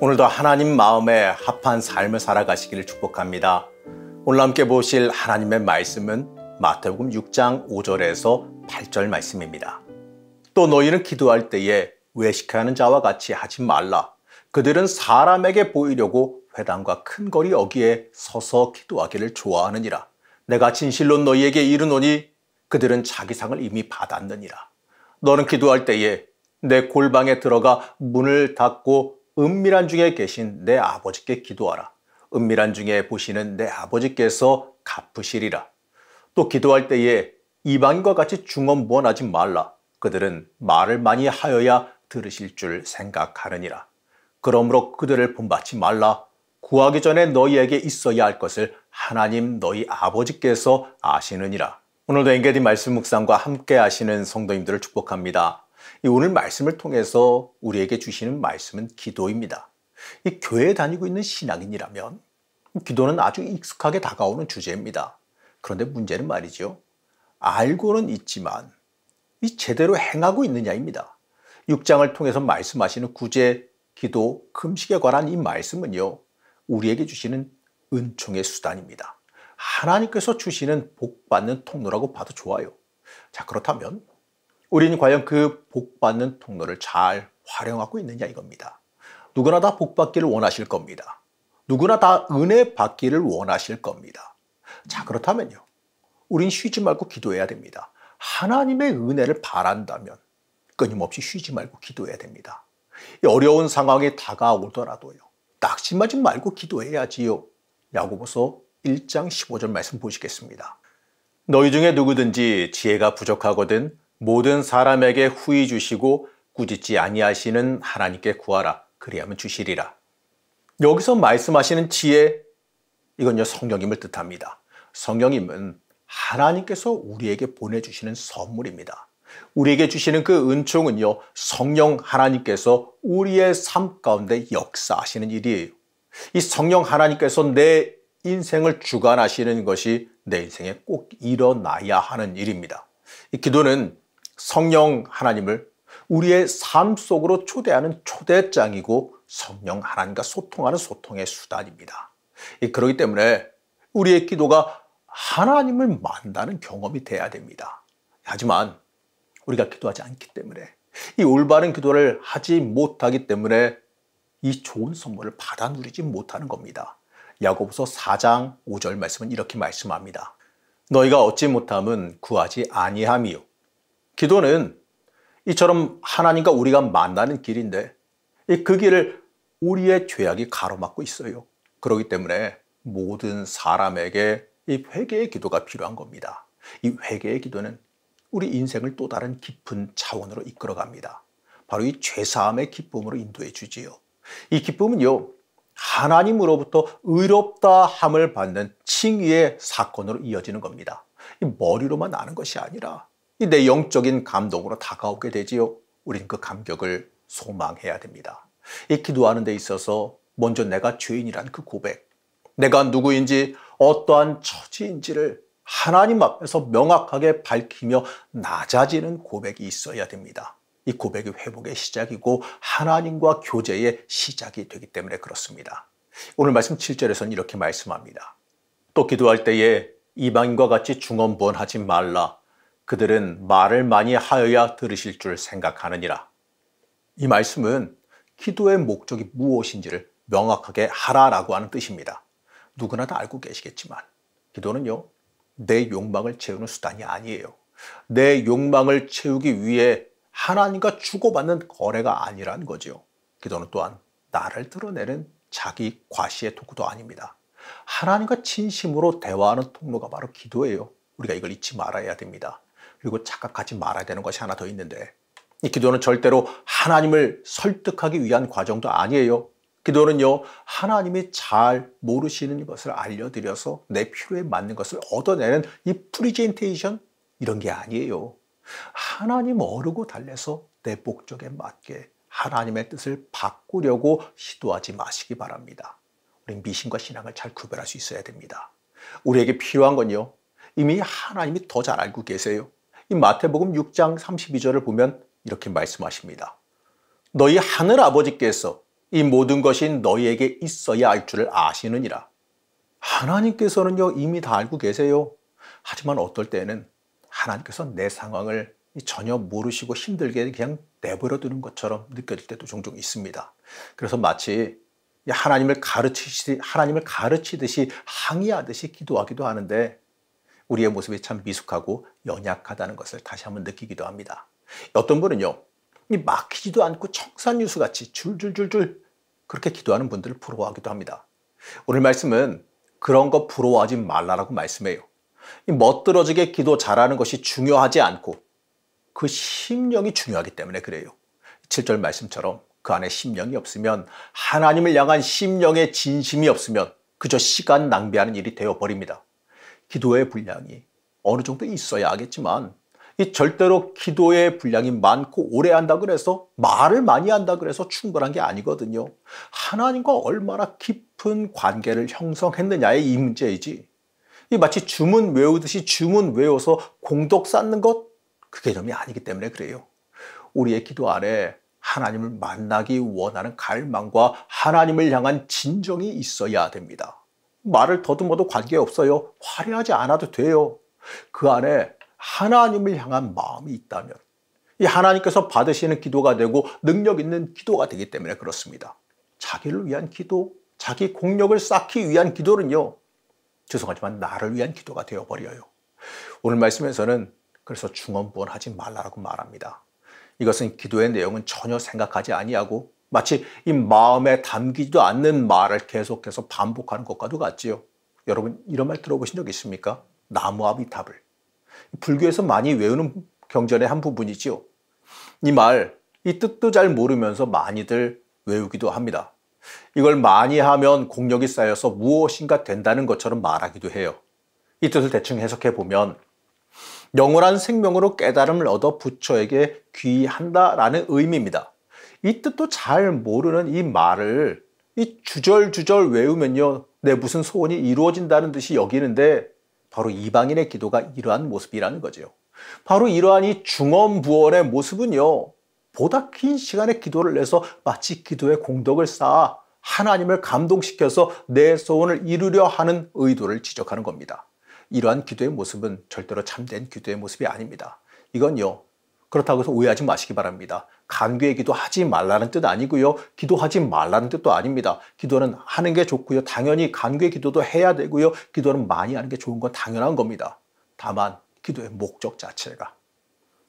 오늘도 하나님 마음에 합한 삶을 살아가시기를 축복합니다. 오늘 함께 보실 하나님의 말씀은 마태복음 6장 5절에서 8절 말씀입니다. 또 너희는 기도할 때에 외식하는 자와 같이 하지 말라. 그들은 사람에게 보이려고 회당과 큰 거리 어귀에 서서 기도하기를 좋아하느니라. 내가 진실로 너희에게 이르노니 그들은 자기 상을 이미 받았느니라. 너는 기도할 때에 내 골방에 들어가 문을 닫고 은밀한 중에 계신 내 아버지께 기도하라. 은밀한 중에 보시는 내 아버지께서 갚으시리라. 또 기도할 때에 이방인과 같이 중언부언하지 말라. 그들은 말을 많이 하여야 들으실 줄 생각하느니라. 그러므로 그들을 본받지 말라. 구하기 전에 너희에게 있어야 할 것을 하나님 너희 아버지께서 아시느니라. 오늘도 엔게디 말씀 묵상과 함께 하시는 성도님들을 축복합니다. 이 오늘 말씀을 통해서 우리에게 주시는 말씀은 기도입니다. 이 교회에 다니고 있는 신앙인이라면 기도는 아주 익숙하게 다가오는 주제입니다. 그런데 문제는 말이죠. 알고는 있지만 이 제대로 행하고 있느냐입니다. 6장을 통해서 말씀하시는 구제, 기도, 금식에 관한 이 말씀은요. 우리에게 주시는 은총의 수단입니다. 하나님께서 주시는 복받는 통로라고 봐도 좋아요. 자, 그렇다면 우리는 과연 그 복받는 통로를 잘 활용하고 있느냐 이겁니다. 누구나 다 복받기를 원하실 겁니다. 누구나 다 은혜 받기를 원하실 겁니다. 자, 그렇다면요. 우린 쉬지 말고 기도해야 됩니다. 하나님의 은혜를 바란다면 끊임없이 쉬지 말고 기도해야 됩니다. 어려운 상황이 다가오더라도요. 낙심하지 말고 기도해야지요. 야고보서 1장 15절 말씀 보시겠습니다. 너희 중에 누구든지 지혜가 부족하거든 모든 사람에게 후히 주시고 꾸짖지 아니하시는 하나님께 구하라. 그리하면 주시리라. 여기서 말씀하시는 지혜, 이건요 성령님을 뜻합니다. 성령님은 하나님께서 우리에게 보내주시는 선물입니다. 우리에게 주시는 그 은총은요 성령 하나님께서 우리의 삶 가운데 역사하시는 일이에요. 이 성령 하나님께서 내 인생을 주관하시는 것이 내 인생에 꼭 일어나야 하는 일입니다. 이 기도는 성령 하나님을 우리의 삶 속으로 초대하는 초대장이고 성령 하나님과 소통하는 소통의 수단입니다. 그렇기 때문에 우리의 기도가 하나님을 만나는 경험이 돼야 됩니다. 하지만 우리가 기도하지 않기 때문에 이 올바른 기도를 하지 못하기 때문에 이 좋은 선물을 받아 누리지 못하는 겁니다. 야고보서 4장 5절 말씀은 이렇게 말씀합니다. 너희가 얻지 못함은 구하지 아니함이요. 기도는 이처럼 하나님과 우리가 만나는 길인데 그 길을 우리의 죄악이 가로막고 있어요. 그렇기 때문에 모든 사람에게 이 회개의 기도가 필요한 겁니다. 이 회개의 기도는 우리 인생을 또 다른 깊은 차원으로 이끌어갑니다. 바로 이 죄사함의 기쁨으로 인도해 주지요. 이 기쁨은요. 하나님으로부터 의롭다 함을 받는 칭의의 사건으로 이어지는 겁니다. 이 머리로만 아는 것이 아니라 내 영적인 감동으로 다가오게 되지요. 우리는 그 감격을 소망해야 됩니다. 이 기도하는 데 있어서 먼저 내가 죄인이란 그 고백, 내가 누구인지 어떠한 처지인지를 하나님 앞에서 명확하게 밝히며 낮아지는 고백이 있어야 됩니다. 이 고백이 회복의 시작이고 하나님과 교제의 시작이 되기 때문에 그렇습니다. 오늘 말씀 7절에서는 이렇게 말씀합니다. 또 기도할 때에 이방인과 같이 중언부언하지 말라. 그들은 말을 많이 하여야 들으실 줄 생각하느니라. 이 말씀은 기도의 목적이 무엇인지를 명확하게 하라라고 하는 뜻입니다. 누구나 다 알고 계시겠지만 기도는요. 내 욕망을 채우는 수단이 아니에요. 내 욕망을 채우기 위해 하나님과 주고받는 거래가 아니란 거죠. 기도는 또한 나를 드러내는 자기 과시의 도구도 아닙니다. 하나님과 진심으로 대화하는 통로가 바로 기도예요. 우리가 이걸 잊지 말아야 됩니다. 그리고 착각하지 말아야 되는 것이 하나 더 있는데 이 기도는 절대로 하나님을 설득하기 위한 과정도 아니에요. 기도는요, 하나님이 잘 모르시는 것을 알려드려서 내 필요에 맞는 것을 얻어내는 이 프리젠테이션 이런 게 아니에요. 하나님 어르고 달래서 내 목적에 맞게 하나님의 뜻을 바꾸려고 시도하지 마시기 바랍니다. 우린 미신과 신앙을 잘 구별할 수 있어야 됩니다. 우리에게 필요한 건요, 이미 하나님이 더 잘 알고 계세요. 이 마태복음 6장 32절을 보면 이렇게 말씀하십니다. 너희 하늘 아버지께서 이 모든 것이 너희에게 있어야 할 줄을 아시느니라. 하나님께서는요, 이미 다 알고 계세요. 하지만 어떨 때는 하나님께서 내 상황을 전혀 모르시고 힘들게 그냥 내버려 두는 것처럼 느껴질 때도 종종 있습니다. 그래서 마치 하나님을 가르치듯이 항의하듯이 기도하기도 하는데 우리의 모습이 참 미숙하고 연약하다는 것을 다시 한번 느끼기도 합니다. 어떤 분은요, 막히지도 않고 청산유수같이 줄줄줄줄 그렇게 기도하는 분들을 부러워하기도 합니다. 오늘 말씀은 그런 거 부러워하지 말라라고 말씀해요. 멋들어지게 기도 잘하는 것이 중요하지 않고 그 심령이 중요하기 때문에 그래요. 7절 말씀처럼 그 안에 심령이 없으면, 하나님을 향한 심령의 진심이 없으면 그저 시간 낭비하는 일이 되어버립니다. 기도의 분량이 어느 정도 있어야 하겠지만 절대로 기도의 분량이 많고 오래 한다 그래서, 말을 많이 한다 그래서 충분한 게 아니거든요. 하나님과 얼마나 깊은 관계를 형성했느냐의 이 문제이지, 마치 주문 외우듯이 주문 외워서 공덕 쌓는 것, 그 개념이 아니기 때문에 그래요. 우리의 기도 안에 하나님을 만나기 원하는 갈망과 하나님을 향한 진정이 있어야 됩니다. 말을 더듬어도 관계없어요. 화려하지 않아도 돼요. 그 안에 하나님을 향한 마음이 있다면 이 하나님께서 받으시는 기도가 되고 능력 있는 기도가 되기 때문에 그렇습니다. 자기를 위한 기도, 자기 공력을 쌓기 위한 기도는요, 죄송하지만 나를 위한 기도가 되어버려요. 오늘 말씀에서는 그래서 중언부언하지 말라고 말합니다. 이것은 기도의 내용은 전혀 생각하지 아니하고 마치 이 마음에 담기지도 않는 말을 계속해서 반복하는 것과도 같지요. 여러분, 이런 말 들어보신 적 있습니까? 나무 앞이 답을. 불교에서 많이 외우는 경전의 한 부분이지요. 이 말, 이 뜻도 잘 모르면서 많이들 외우기도 합니다. 이걸 많이 하면 공력이 쌓여서 무엇인가 된다는 것처럼 말하기도 해요. 이 뜻을 대충 해석해 보면 영원한 생명으로 깨달음을 얻어 부처에게 귀의한다라는 의미입니다. 이 뜻도 잘 모르는 이 말을 주절주절 외우면요, 내 무슨 소원이 이루어진다는 듯이 여기는데 바로 이방인의 기도가 이러한 모습이라는 거죠. 바로 이러한 이 중언부언의 모습은요, 보다 긴 시간의 기도를 내서 마치 기도의 공덕을 쌓아 하나님을 감동시켜서 내 소원을 이루려 하는 의도를 지적하는 겁니다. 이러한 기도의 모습은 절대로 참된 기도의 모습이 아닙니다. 이건요, 그렇다고 해서 오해하지 마시기 바랍니다. 간구의 기도 하지 말라는 뜻 아니고요, 기도하지 말라는 뜻도 아닙니다. 기도는 하는 게 좋고요, 당연히 간구의 기도도 해야 되고요, 기도는 많이 하는 게 좋은 건 당연한 겁니다. 다만 기도의 목적 자체가,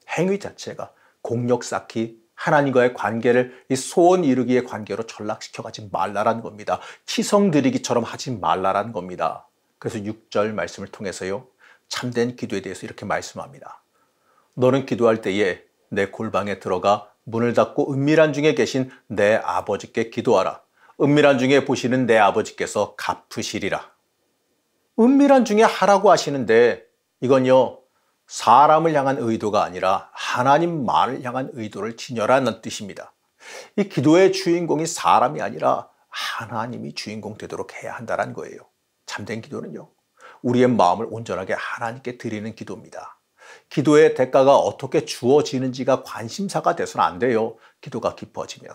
행위 자체가 공력 쌓기, 하나님과의 관계를 이 소원 이루기의 관계로 전락시켜가지 말라라는 겁니다. 치성 드리기처럼 하지 말라라는 겁니다. 그래서 6절 말씀을 통해서요, 참된 기도에 대해서 이렇게 말씀합니다. 너는 기도할 때에 내 골방에 들어가 문을 닫고 은밀한 중에 계신 내 아버지께 기도하라. 은밀한 중에 보시는 내 아버지께서 갚으시리라. 은밀한 중에 하라고 하시는데 이건요, 사람을 향한 의도가 아니라 하나님만을 향한 의도를 진열하는 뜻입니다. 이 기도의 주인공이 사람이 아니라 하나님이 주인공 되도록 해야 한다는 거예요. 참된 기도는요, 우리의 마음을 온전하게 하나님께 드리는 기도입니다. 기도의 대가가 어떻게 주어지는지가 관심사가 돼서는 안 돼요. 기도가 깊어지면,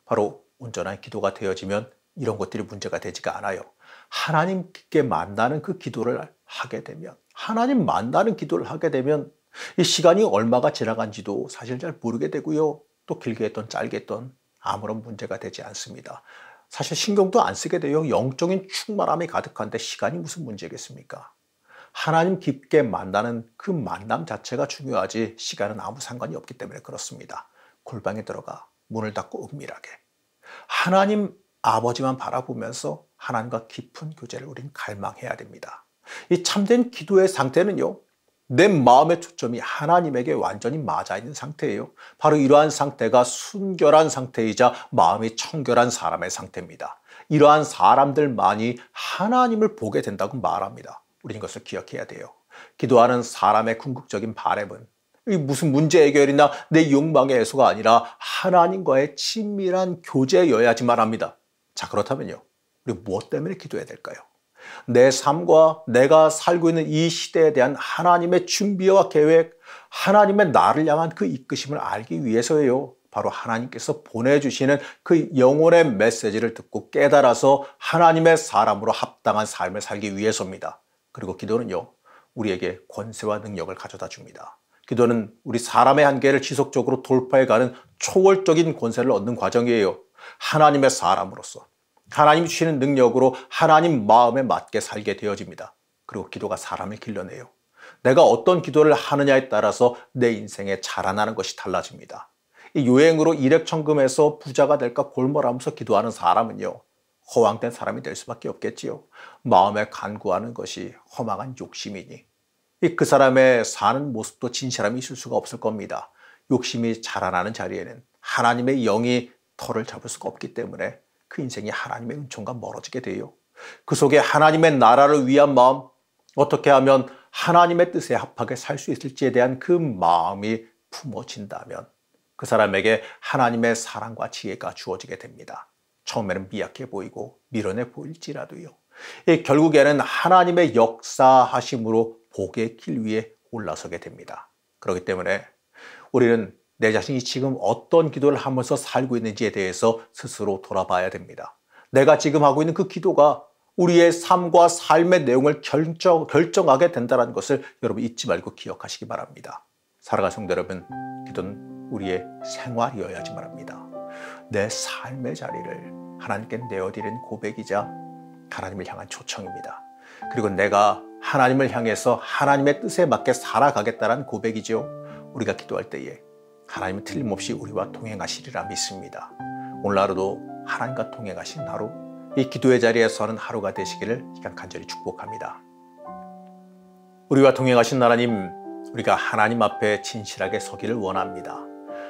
바로 온전한 기도가 되어지면 이런 것들이 문제가 되지가 않아요. 하나님께 만나는 그 기도를 하게 되면, 하나님 만나는 기도를 하게 되면 이 시간이 얼마가 지나간지도 사실 잘 모르게 되고요, 또 길게 했던 짧게 했던 아무런 문제가 되지 않습니다. 사실 신경도 안 쓰게 돼요. 영적인 충만함이 가득한데 시간이 무슨 문제겠습니까? 하나님 깊게 만나는 그 만남 자체가 중요하지 시간은 아무 상관이 없기 때문에 그렇습니다. 골방에 들어가 문을 닫고 은밀하게 하나님 아버지만 바라보면서 하나님과 깊은 교제를 우린 갈망해야 됩니다. 이 참된 기도의 상태는요, 내 마음의 초점이 하나님에게 완전히 맞아 있는 상태예요. 바로 이러한 상태가 순결한 상태이자 마음이 청결한 사람의 상태입니다. 이러한 사람들만이 하나님을 보게 된다고 말합니다. 우리는 이것을 기억해야 돼요. 기도하는 사람의 궁극적인 바람은 무슨 문제 해결이나 내 욕망의 해소가 아니라 하나님과의 친밀한 교제여야지만 합니다. 자, 그렇다면요, 우리 무엇 때문에 기도해야 될까요? 내 삶과 내가 살고 있는 이 시대에 대한 하나님의 준비와 계획, 하나님의 나를 향한 그 이끄심을 알기 위해서예요. 바로 하나님께서 보내주시는 그 영혼의 메시지를 듣고 깨달아서 하나님의 사람으로 합당한 삶을 살기 위해서입니다. 그리고 기도는요, 우리에게 권세와 능력을 가져다 줍니다. 기도는 우리 사람의 한계를 지속적으로 돌파해가는 초월적인 권세를 얻는 과정이에요. 하나님의 사람으로서 하나님이 주시는 능력으로 하나님 마음에 맞게 살게 되어집니다. 그리고 기도가 사람을 길러내요. 내가 어떤 기도를 하느냐에 따라서 내 인생에 자라나는 것이 달라집니다. 이 유행으로 일액천금해서 부자가 될까 골몰하면서 기도하는 사람은요, 허황된 사람이 될 수밖에 없겠지요. 마음에 간구하는 것이 허망한 욕심이니 그 사람의 사는 모습도 진실함이 있을 수가 없을 겁니다. 욕심이 자라나는 자리에는 하나님의 영이 털을 잡을 수가 없기 때문에 그 인생이 하나님의 은총과 멀어지게 돼요. 그 속에 하나님의 나라를 위한 마음, 어떻게 하면 하나님의 뜻에 합하게 살 수 있을지에 대한 그 마음이 품어진다면 그 사람에게 하나님의 사랑과 지혜가 주어지게 됩니다. 처음에는 미약해 보이고 미련해 보일지라도요. 결국에는 하나님의 역사하심으로 복의 길 위에 올라서게 됩니다. 그렇기 때문에 우리는 내 자신이 지금 어떤 기도를 하면서 살고 있는지에 대해서 스스로 돌아봐야 됩니다. 내가 지금 하고 있는 그 기도가 우리의 삶과 삶의 내용을 결정하게 된다는 것을 여러분 잊지 말고 기억하시기 바랍니다. 사랑하는 성도 여러분, 기도는 우리의 생활이어야지만 합니다. 내 삶의 자리를 하나님께 내어드리는 고백이자 하나님을 향한 초청입니다. 그리고 내가 하나님을 향해서 하나님의 뜻에 맞게 살아가겠다는 고백이죠. 우리가 기도할 때에 하나님은 틀림없이 우리와 동행하시리라 믿습니다. 오늘 하루도 하나님과 동행하신 하루, 이 기도의 자리에 서는 하루가 되시기를 간절히 축복합니다. 우리와 동행하신 하나님, 우리가 하나님 앞에 진실하게 서기를 원합니다.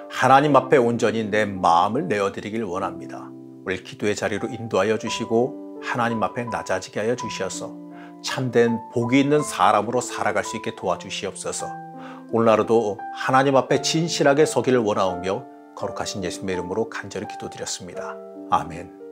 하나님 앞에 온전히 내 마음을 내어드리길 원합니다. 우리 기도의 자리로 인도하여 주시고 하나님 앞에 낮아지게 하여 주시어서 참된 복이 있는 사람으로 살아갈 수 있게 도와주시옵소서. 오늘 하루도 하나님 앞에 진실하게 서기를 원하오며 거룩하신 예수님의 이름으로 간절히 기도드렸습니다. 아멘.